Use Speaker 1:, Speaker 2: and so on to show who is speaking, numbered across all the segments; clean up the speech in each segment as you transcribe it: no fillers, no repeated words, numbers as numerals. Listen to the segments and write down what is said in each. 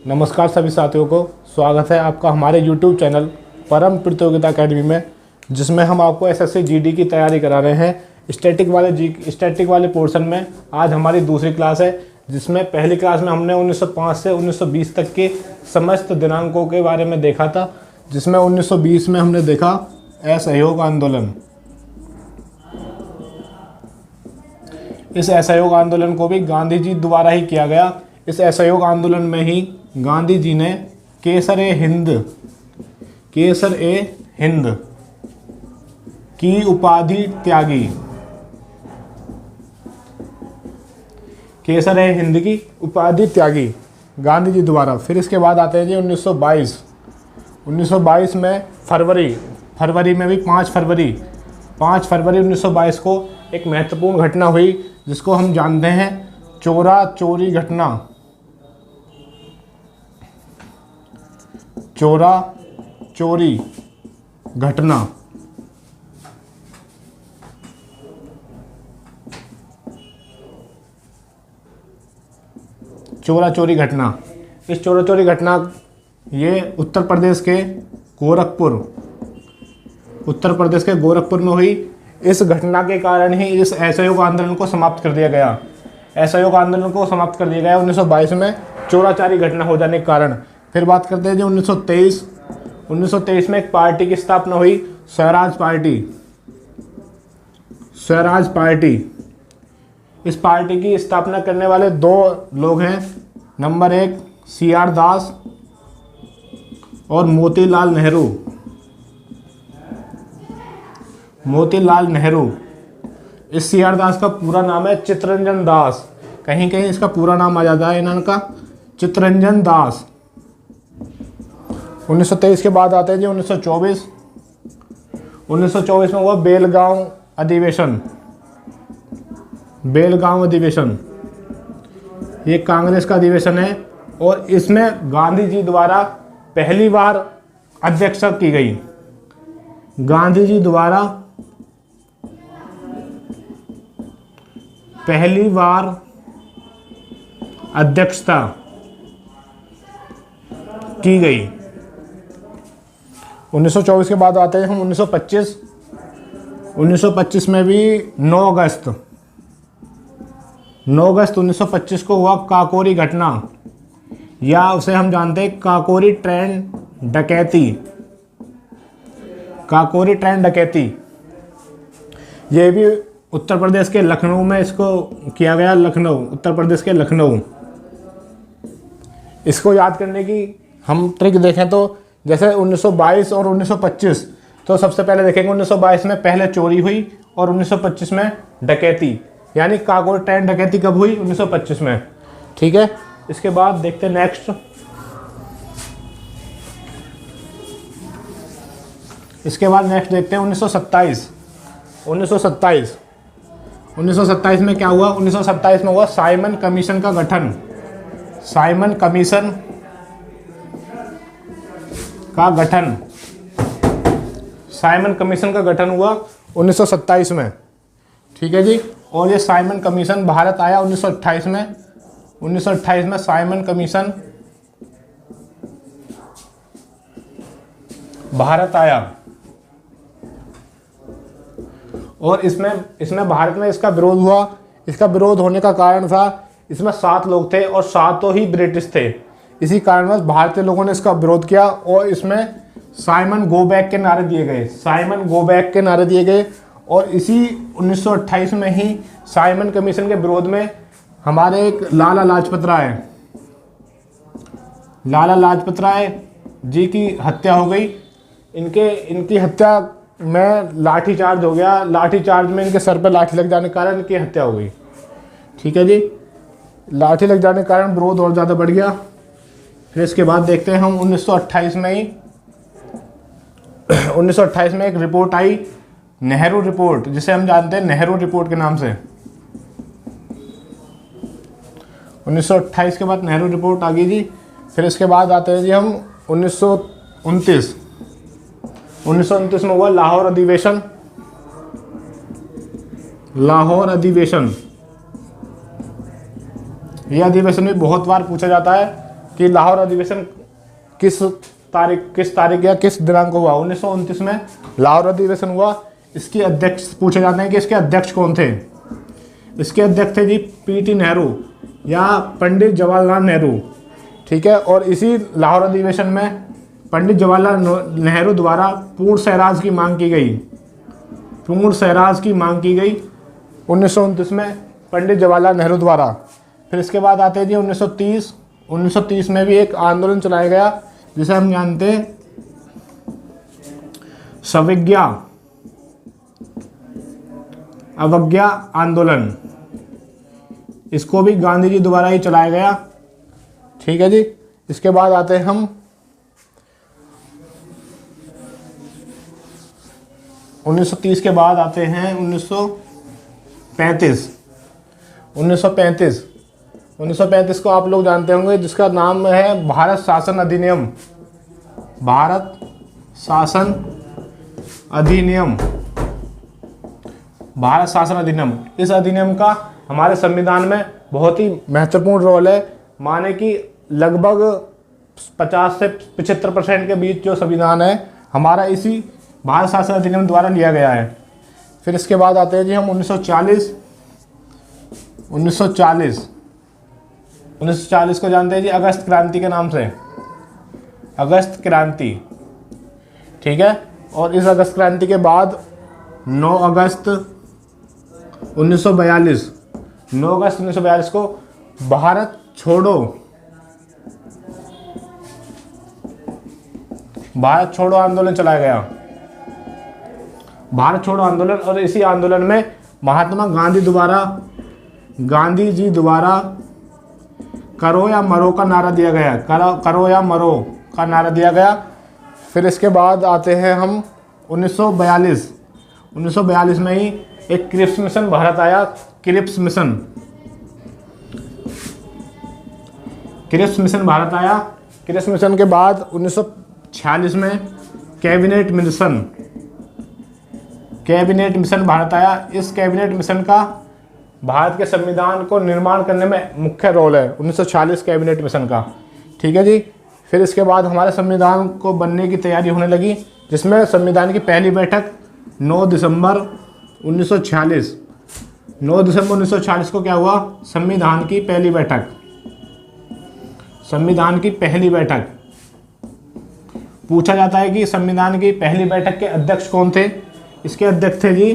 Speaker 1: नमस्कार सभी साथियों को, स्वागत है आपका हमारे YouTube चैनल परम प्रतियोगिता अकेडमी में, जिसमें हम आपको एसएससी जीडी की तैयारी करा रहे हैं। स्टैटिक वाले पोर्शन में आज हमारी दूसरी क्लास है, जिसमें पहली क्लास में हमने 1905 से 1920 तक के समस्त दिनांकों के बारे में देखा था, जिसमें 1920 में हमने देखा असहयोग आंदोलन। इस असहयोग आंदोलन को भी गांधी जी द्वारा ही किया गया। इस असहयोग आंदोलन में ही गांधी जी ने केसर ए हिंद की उपाधि त्यागी। केसर ए हिंद की उपाधि त्यागी गांधी जी द्वारा। फिर इसके बाद आते हैं जी 1922 में फरवरी में भी 5 फरवरी 1922 को एक महत्वपूर्ण घटना हुई, जिसको हम जानते हैं चोरा चोरी घटना। चोरा चोरी घटना। चोरा चोरी घटना। इस चोरा चोरी घटना ये उत्तर प्रदेश के गोरखपुर में हुई। इस घटना के कारण ही इस असहयोग आंदोलन को समाप्त कर दिया गया। असहयोग आंदोलन को समाप्त कर दिया गया 1922 में चोराचारी घटना हो जाने के कारण। फिर बात करते हैं जो 1923 में एक पार्टी की स्थापना हुई, स्वराज पार्टी। इस पार्टी की स्थापना करने वाले 2 लोग हैं। नंबर 1 CR दास और मोतीलाल नेहरू। इस CR दास का पूरा नाम है चित्तरंजन दास। कहीं कहीं इसका पूरा नाम आ जाता है इनका चित्तरंजन दास। 1923 के बाद आते हैं जी 1924 में हुआ बेलगांव अधिवेशन। ये कांग्रेस का अधिवेशन है और इसमें गांधी जी द्वारा पहली बार अध्यक्षता की गई। गांधी जी द्वारा पहली बार अध्यक्षता की गई। 1924 के बाद आते हैं हम 1925 में भी 9 अगस्त 1925 को हुआ काकोरी घटना, या उसे हम जानते हैं काकोरी ट्रेन डकैती। ये भी उत्तर प्रदेश के लखनऊ में इसको किया गया। उत्तर प्रदेश के लखनऊ। इसको याद करने की हम ट्रिक देखें तो जैसे 1922 और 1925, तो सबसे पहले देखेंगे 1922 में पहले चोरी हुई और 1925 में डकैती, यानी काकोरी ट्रेन डकैती कब हुई? 1925 में। ठीक है, इसके बाद देखते हैं नेक्स्ट। इसके बाद नेक्स्ट देखते हैं 1927 में क्या हुआ? 1927 में हुआ साइमन कमीशन का गठन। साइमन कमीशन का गठन हुआ 1927 में। ठीक है जी। और ये साइमन कमीशन भारत आया 1928 में। 1928 में साइमन कमीशन भारत आया, और इसमें भारत में इसका विरोध हुआ। इसका विरोध होने का कारण था, इसमें 7 लोग थे और 7 ही ब्रिटिश थे। इसी कारणवश भारतीय लोगों ने इसका विरोध किया और इसमें साइमन गो बैक के नारे दिए गए। और इसी 1928 में ही साइमन कमीशन के विरोध में हमारे एक लाला लाजपत राय जी की हत्या हो गई। इनकी हत्या में लाठीचार्ज हो गया। लाठीचार्ज में इनके सर पर लाठी लग जाने के कारण इनकी हत्या हो गई। ठीक है जी। लाठी लग जाने के कारण विरोध और ज़्यादा बढ़ गया। फिर इसके बाद देखते हैं हम 1928 में एक रिपोर्ट आई, नेहरू रिपोर्ट, जिसे हम जानते हैं नेहरू रिपोर्ट के नाम से। 1928 के बाद नेहरू रिपोर्ट आ गई जी। फिर इसके बाद आते हैं जी हम 1929 में हुआ लाहौर अधिवेशन। यह अधिवेशन भी बहुत बार पूछा जाता है कि लाहौर अधिवेशन किस तारीख या किस दिनांक को हुआ। 1929 में लाहौर अधिवेशन हुआ। इसके अध्यक्ष पूछे जाते हैं कि इसके अध्यक्ष कौन थे। इसके अध्यक्ष थे जी पीटी नेहरू या पंडित जवाहरलाल नेहरू, ठीक है। और इसी लाहौर अधिवेशन में पंडित जवाहरलाल नेहरू द्वारा पूर्ण स्वराज की मांग की गई। पूर्ण स्वराज की मांग की गई 1929 में पंडित जवाहरलाल नेहरू द्वारा। फिर इसके बाद आते हैं जी 1930 में भी एक आंदोलन चलाया गया जिसे हम जानते हैं सविज्ञा अवज्ञा आंदोलन। इसको भी गांधी जी द्वारा ही चलाया गया, ठीक है जी। इसके बाद आते हैं हम 1930 के बाद आते हैं 1935 को आप लोग जानते होंगे, जिसका नाम है भारत शासन अधिनियम। भारत शासन अधिनियम, भारत शासन अधिनियम। इस अधिनियम का हमारे संविधान में बहुत ही महत्वपूर्ण रोल है। माने कि लगभग 50 से 75% के बीच जो संविधान है हमारा इसी भारत शासन अधिनियम द्वारा लिया गया है। फिर इसके बाद आते हैं जी हम 1940 को जानते हैं जी अगस्त क्रांति के नाम से, अगस्त क्रांति, ठीक है। और इस अगस्त क्रांति के बाद 9 अगस्त 1942 को भारत छोड़ो आंदोलन चलाया गया, भारत छोड़ो आंदोलन। और इसी आंदोलन में महात्मा गांधी जी द्वारा करो या मरो का नारा दिया गया, करो या मरो का नारा दिया गया। फिर इसके बाद आते हैं हम 1942 में ही एक क्रिप्स मिशन भारत आया। क्रिप्स मिशन भारत आया। क्रिप्स मिशन के बाद 1946 में कैबिनेट मिशन भारत आया। इस कैबिनेट मिशन का भारत के संविधान को निर्माण करने में मुख्य रोल है, 1946 कैबिनेट मिशन का, ठीक है जी। फिर इसके बाद हमारे संविधान को बनने की तैयारी होने लगी, जिसमें संविधान की पहली बैठक 9 दिसंबर 1946 को क्या हुआ, संविधान की पहली बैठक। पूछा जाता है कि संविधान की पहली बैठक के अध्यक्ष कौन थे। इसके अध्यक्ष थे जी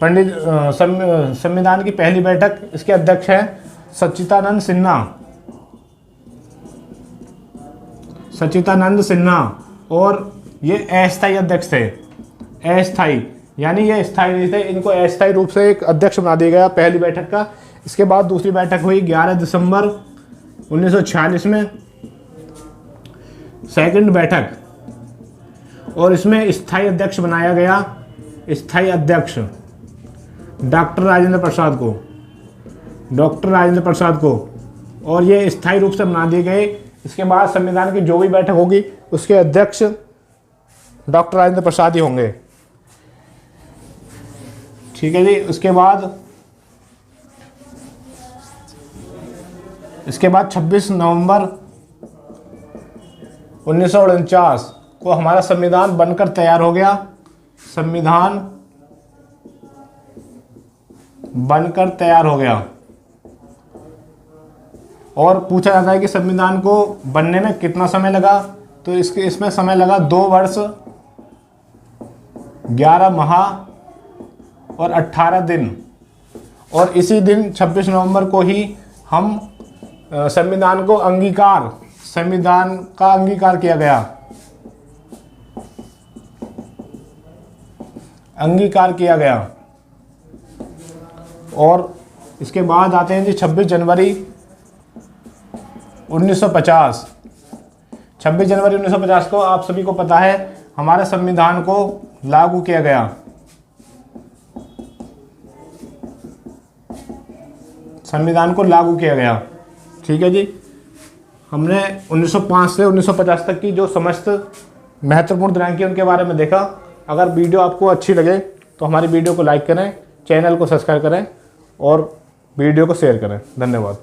Speaker 1: संविधान की पहली बैठक, इसके अध्यक्ष हैं सच्चिदानंद सिन्हा। और ये अस्थायी अध्यक्ष थे, अस्थायी यानी ये स्थायी नहीं थे, इनको अस्थायी रूप से एक अध्यक्ष बना दिया गया पहली बैठक का। इसके बाद दूसरी बैठक हुई 11 दिसंबर 1946 में, सेकंड बैठक, और इसमें स्थायी अध्यक्ष बनाया गया, स्थायी अध्यक्ष डॉक्टर राजेंद्र प्रसाद को, और ये स्थायी रूप से बना दिए गए। इसके बाद संविधान की जो भी बैठक होगी उसके अध्यक्ष डॉक्टर राजेंद्र प्रसाद ही होंगे, ठीक है जी। इसके बाद 26 नवंबर 1949 को हमारा संविधान बनकर तैयार हो गया। संविधान बनकर तैयार हो गया। और पूछा जाता है कि संविधान को बनने में कितना समय लगा, तो इसमें समय लगा 2 वर्ष 11 माह और 18 दिन। और इसी दिन 26 नवंबर को ही हम संविधान का अंगीकार किया गया। और इसके बाद आते हैं जी 26 जनवरी 1950। 26 जनवरी 1950 को आप सभी को पता है हमारे संविधान को लागू किया गया। ठीक है जी। हमने 1905 से 1950 तक की जो समस्त महत्वपूर्ण दिनांक है उनके बारे में देखा। अगर वीडियो आपको अच्छी लगे तो हमारी वीडियो को लाइक करें, चैनल को सब्सक्राइब करें और वीडियो को शेयर करें। धन्यवाद।